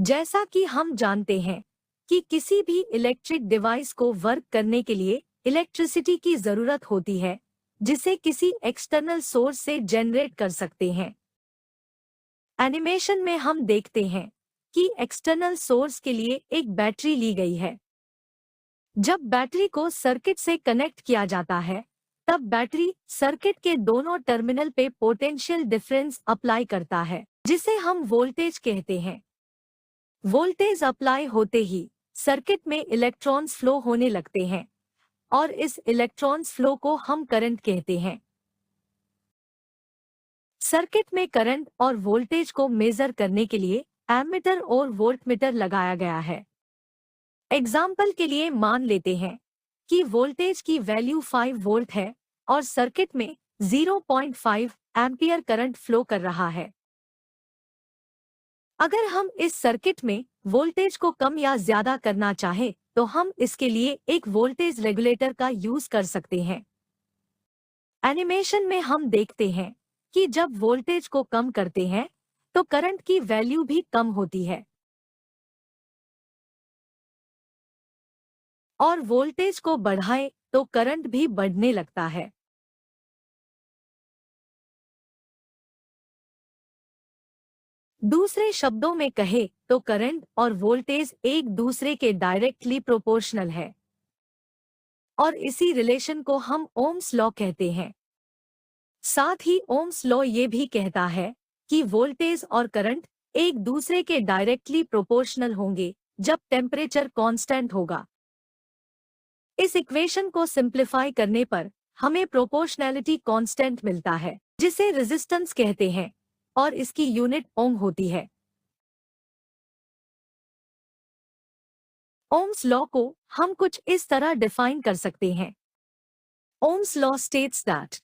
जैसा कि हम जानते हैं कि किसी भी इलेक्ट्रिक डिवाइस को वर्क करने के लिए इलेक्ट्रिसिटी की जरूरत होती है, जिसे किसी एक्सटर्नल सोर्स से जनरेट कर सकते हैं। एनिमेशन में हम देखते हैं कि एक्सटर्नल सोर्स के लिए एक बैटरी ली गई है। जब बैटरी को सर्किट से कनेक्ट किया जाता है, तब बैटरी सर्किट के दोनों टर्मिनल पे पोटेंशियल डिफरेंस अप्लाई करता है, जिसे हम वोल्टेज कहते हैं। वोल्टेज अप्लाई होते ही सर्किट में इलेक्ट्रॉन्स फ्लो होने लगते हैं और इस इलेक्ट्रॉन्स फ्लो को हम करंट कहते हैं। सर्किट में करंट और वोल्टेज को मेजर करने के लिए एमीटर और वोल्टमीटर लगाया गया है। एग्जाम्पल के लिए मान लेते हैं कि वोल्टेज की वैल्यू 5 वोल्ट है और सर्किट में 0.5 एम्पियर करंट फ्लो कर रहा है। अगर हम इस सर्किट में वोल्टेज को कम या ज्यादा करना चाहें, तो हम इसके लिए एक वोल्टेज रेगुलेटर का यूज कर सकते हैं। एनिमेशन में हम देखते हैं कि जब वोल्टेज को कम करते हैं तो करंट की वैल्यू भी कम होती है और वोल्टेज को बढ़ाएं तो करंट भी बढ़ने लगता है। दूसरे शब्दों में कहे तो करंट और वोल्टेज एक दूसरे के डायरेक्टली प्रोपोर्शनल है और इसी रिलेशन को हम ओम्स लॉ कहते हैं। साथ ही ओम्स लॉ ये भी कहता है कि वोल्टेज और करंट एक दूसरे के डायरेक्टली प्रोपोर्शनल होंगे जब टेम्परेचर कांस्टेंट होगा। इस इक्वेशन को सिंप्लीफाई करने पर हमें प्रोपोर्शनैलिटी कांस्टेंट मिलता है, जिसे रेजिस्टेंस कहते हैं और इसकी यूनिट ओम होती है। ओम्स लॉ को हम कुछ इस तरह डिफाइन कर सकते हैं। Ohm's law states that